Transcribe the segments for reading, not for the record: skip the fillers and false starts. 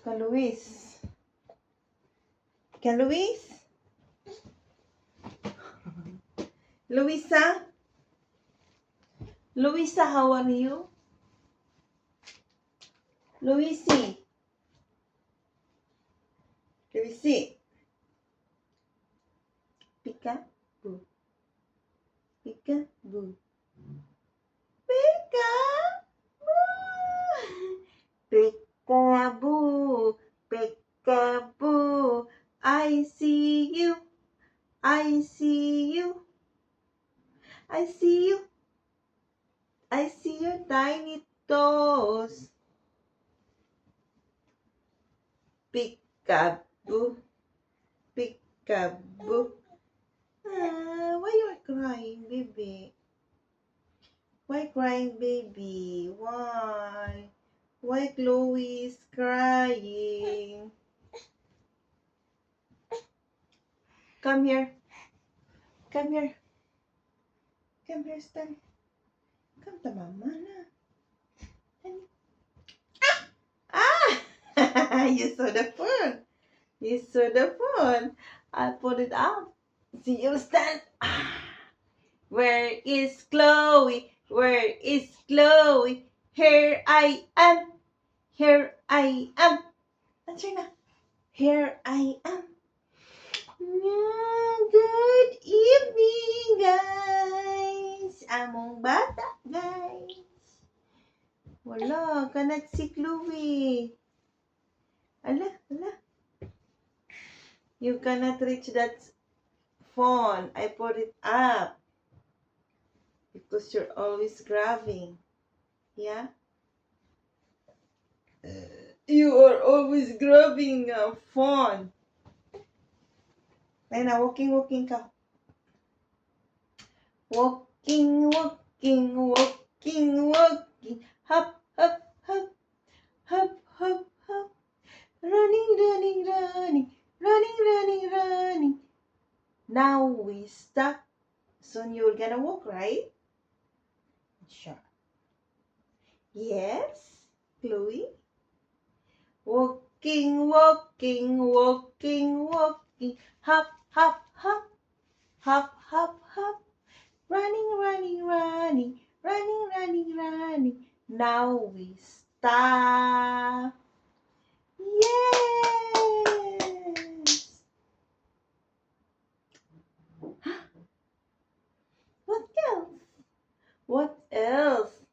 Ka Luis. Ka Luis? Luisa? Luisa, how are you? Luisi. Luisi. Peekaboo. Peekaboo. Peekaboo. Peekaboo. I see you. I see you. I see you. I see your tiny toes. Peekaboo. Peekaboo. Why you are crying, baby? Why crying, baby? Why? Why Chloe is crying? Come here. Come here. Come here, Stan. Come to mama na. Ah! You saw the phone. You saw the phone. I put it up. See you, Stan. Where is Chloe? Where is Chloe? Here I am. Here I am. Answer na. Here I am. Good evening, guys. Among bata, guys. Wala, kanat si Chloe. Ala. You cannot reach that phone. I put it up. Because you're always grabbing. Yeah? You are always grabbing a phone. Ayun na, walking ka. Walking. Hop. Running. Now we stop. Soon you're gonna walk, right? Sure. Yes, Chloe? Walking. Hop. Running. Now we stop. Yes. What else?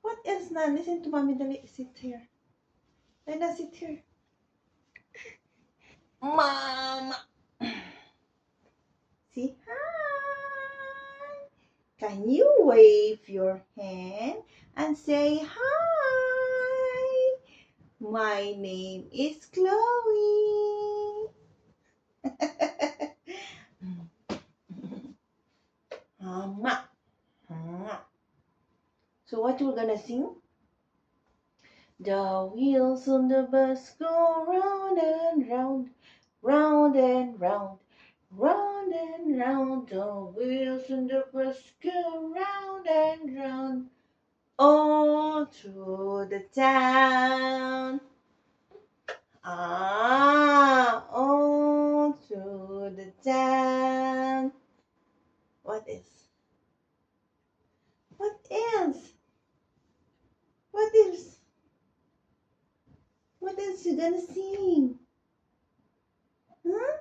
What else na? Listen to mommy, dali. Sit here. Lena, sit here. Mama. Say hi. Can you wave your hand and say hi? My name is Chloe. Mama. So what you gonna sing? The wheels on the bus go round and round. The wheels on the bus go round and round. All through the town. All through the town. What else? What else you gonna sing? Huh?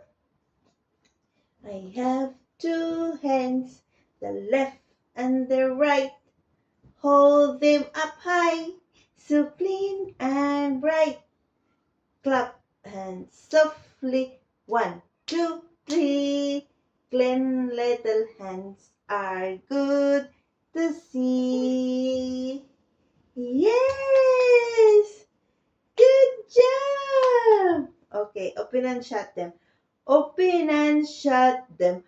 I have two hands, the left and the right. Hold them up high, so clean and bright. Clap hands softly, 1, 2, 3. Clean little hands are good to see. Yes! Good job! Okay, open and shut them. Open and shut them.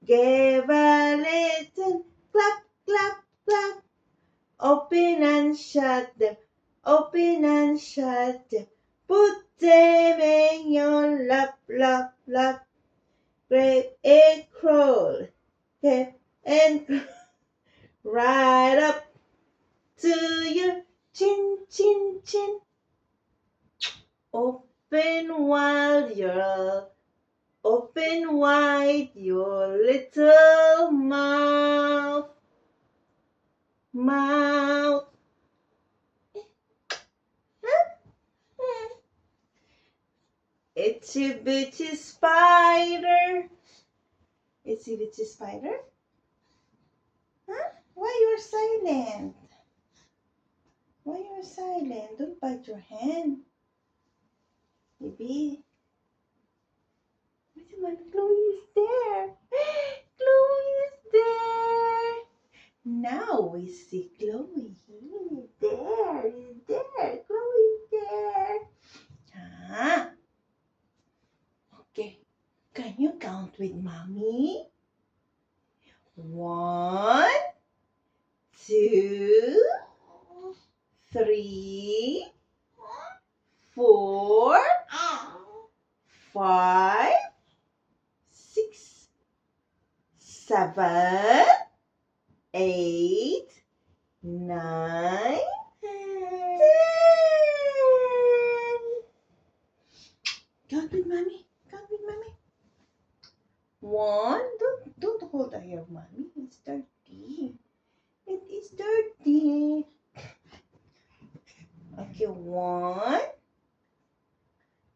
Give a little clap. Open and shut them. Put them in your lap. Grab and crawl. right up to your chin, chin, chin. Open wide your little mouth, mouth. Itsy bitsy spider. Itsy bitsy spider? Huh? Why you're silent? Why you're silent? Don't bite your hand. Maybe. Chloe is there. Chloe is there. Now we see Chloe. He's there. He's there. Chloe's there. Ah. Okay. Can you count with mommy? 1, 2, 3, 4, 5, 6, 7, 8, 9, 10. Count with mommy. Count with mommy. 1. Don't hold the hair of mommy. It's dirty. It is dirty. Okay, 1.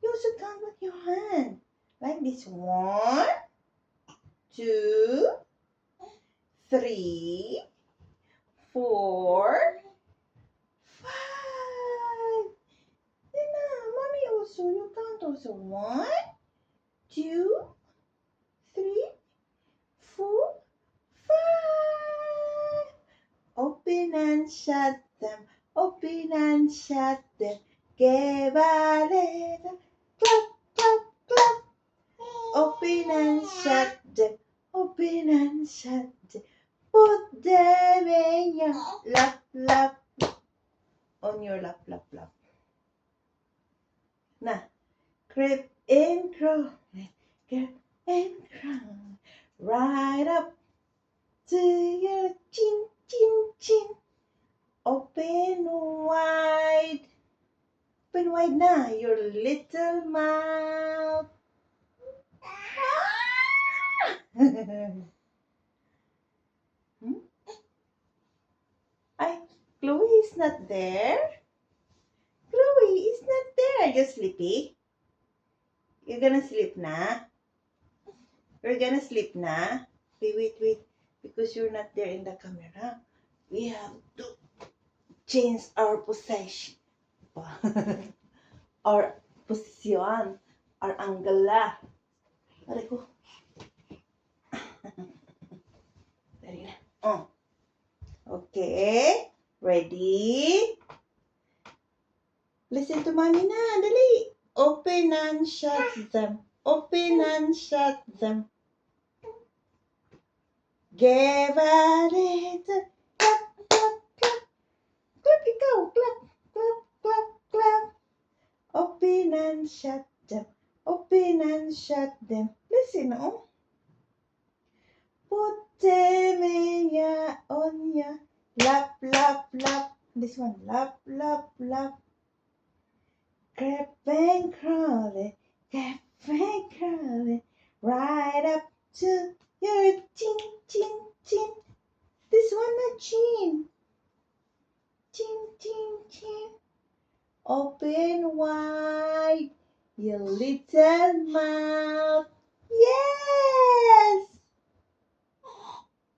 You also count with your hand. Like this. 1, 2, 3, 4, 5. Then mommy also, you count also. 1, 2, 3, 4, 5. Open and shut them. Open and shut them. Gebaleda. Clap, clap, clap. Open and shut them. Open and shut them. Put them in your lap, lap. On your lap, lap, lap. Now, creep and crawl. Creep and crawl. Right up to your chin, chin, chin. Open wide. Open wide na your little mouth. Chloe is not there. Chloe is not there. Are you sleepy? You're gonna sleep na? You're gonna sleep na? Wait. Because you're not there in the camera. We have to change our position. Our position. Our angle. Aray ko. Dali na. Oh. Okay. Ready? Listen to mommy na. Dali. Open and shut them. Open and shut them. Gebaleda. Clap, clap, clap. Clap ikaw. Clap, clap, clap, clap. Open and shut them. Open and shut them. Listen, oh. Put them in your, on your lap, lap, lap. This one, lap, lap, lap. Creep and crawl it, creep and crawl it, right up to your chin, chin, chin. This one a chin. Chin, chin, chin. Open wide your little mouth. Yes!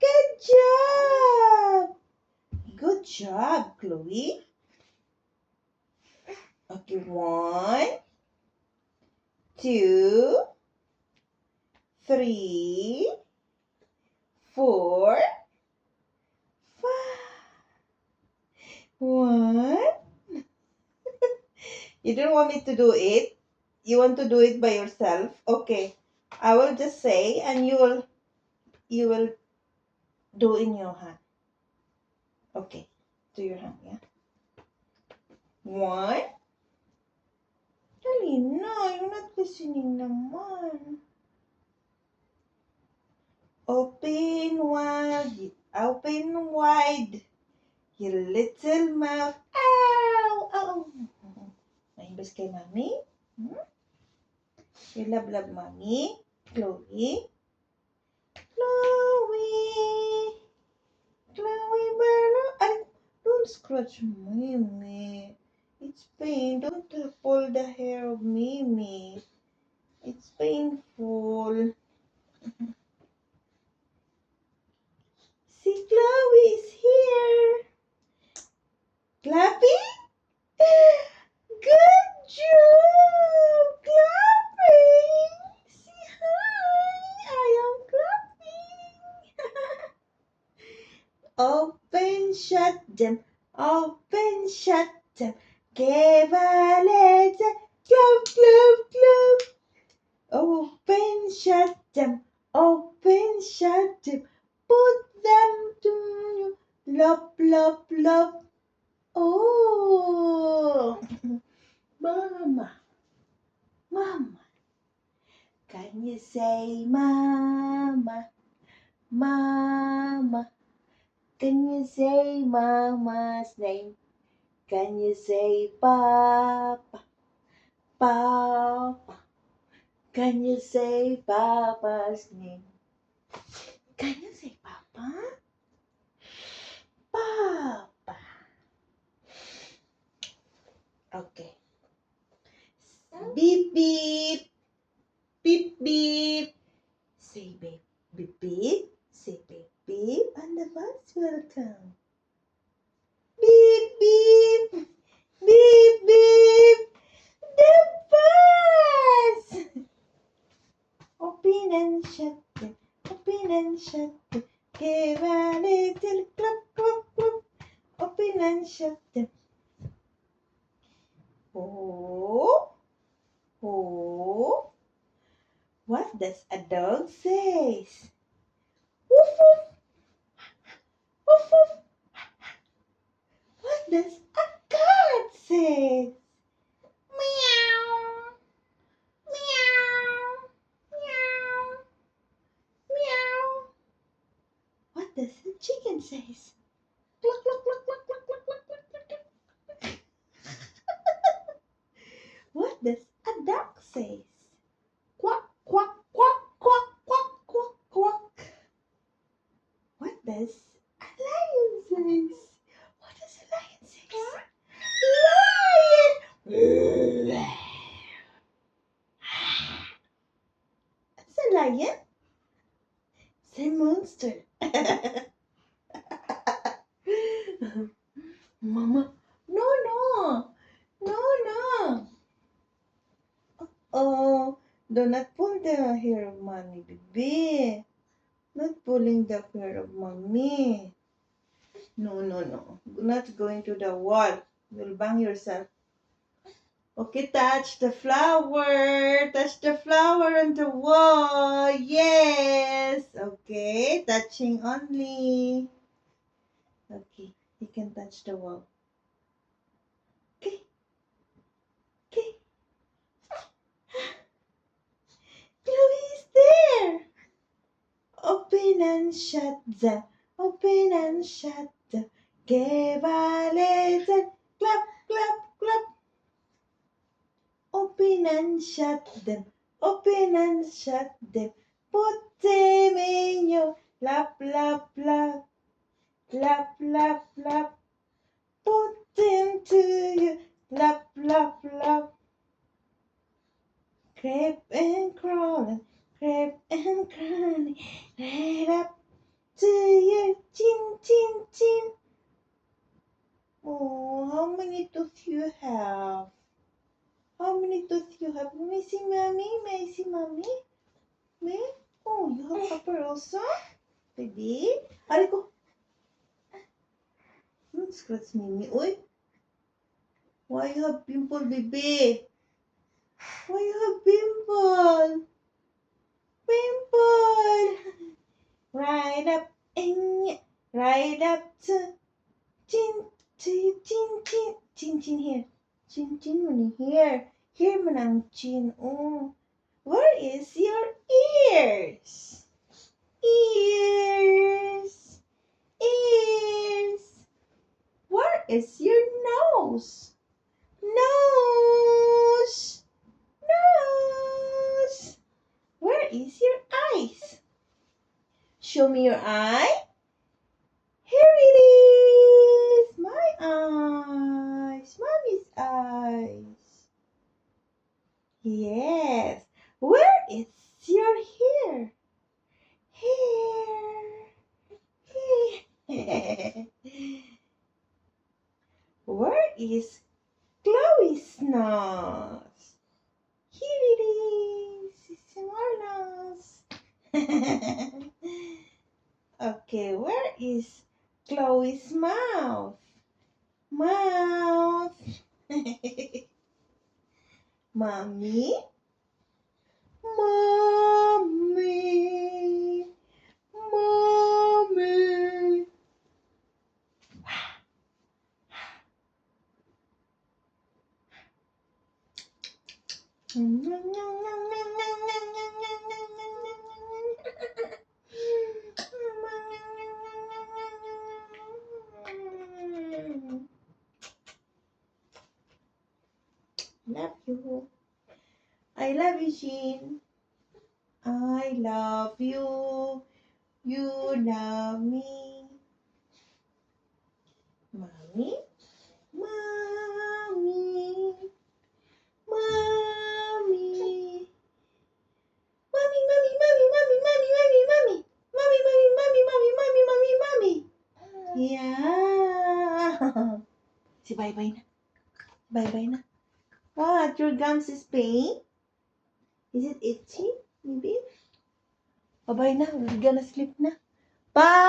Good job! Good job, Chloe. Okay, 1, 2, 3, 4, 5. 1. You don't want me to do it? You want to do it by yourself? Okay. I will just say and you will do in your hand. Okay. Do your hand, yeah. 1. Dali na, you're not listening naman. Open wide Your little mouth. Ow! Ow! Naimbas kay Mommy? Hmm? You love Mommy? Chloe? Chloe! Chloe Barlow? Ay, don't scratch Mimi. It's pain. Don't pull the hair of Mimi. It's painful. See, Chloe is here. Clappy? Good job, clapping. Say hi. I am clapping. Open, shut them. Open, shut them. Give a letter. Clap, clap, clap. Open, shut them. Open, shut them. Put them to lop, lop, lop. Oh, Mama, Mama. Can you say Mama, Mama? Can you say Mama's name? Can you say Papa, Papa? Can you say Papa's name? Can you say Papa? Papa. Okay. Beep, beep. Beep, beep. Say beep, beep, beep. Say beep, beep. And the bus will come. Beep, beep. Beep, beep. The bus. Open and shut it. Open and shut it. Give a little clap, clap, clap. Open and shut it. Oh, oh. What does a dog say? Woof, woof. Woof, woof. What does a cat say? Meow. Meow. Meow. Meow. What does a chicken say? Cluck, cluck, cluck, cluck, cluck, cluck, cluck, cluck, cluck, cluck. What does a duck say? Quack, quack, quack, quack, quack, quack, quack. What does a lion say? What does a lion say? Lion! It's a lion. It's a monster. Mama, no. Oh, do not pull the hair of Mommy, baby. Not pulling the hair of Mommy. No. Not going to the wall. You'll bang yourself. Okay, touch the flower. Touch the flower on the wall. Yes. Okay, touching only. Okay, you can touch the wall. Okay. Chloe is there. Open and shut them. Open and shut them. Give a little clap, clap, clap. Open and shut them. Open and shut them. Put them in your lap, lap, lap. Lap, lap, lap. Put them to your lap, lap, lap. Creep and crawling, creep and crawling, right up to your chin, chin, chin. Oh, how many teeth you have? How many teeth you have? May I see Mommy? May I see Mommy? May? Oh, you have upper also? Baby? Aray ko. Don't scratch Mimi. Uy. Why you have pimple, baby? Why you have pimple? Pimple. Right up in, right up to chin, chin, chin, chin, chin, chin here. Chin, chin mo here. Here mo ng chin. Oh. Where is your ears? Ears. Ears. is your nose? Nose. Nose. Where is your eyes? Show me your eye. Here it is. My eyes. Mommy's eyes. Yes. Where is your hair? Hair. Where is Chloe's nose? Here it is. It's more nose. Okay, where is Chloe's mouth? Mouth. Mommy. Mommy. Mommy. Love you. I love you, Jean. I love you. You love me. Mommy. Mommy. Mommy. Mommy, mommy, mommy, mommy, mommy, mommy, mommy. Mommy, mommy, mommy, mommy, mommy, mommy, mommy. Yeah. Si bye-bye na. Bye-bye na. What? Your gums is pain? Is it itchy? Maybe? Bye-bye na. We're gonna sleep na. Bye!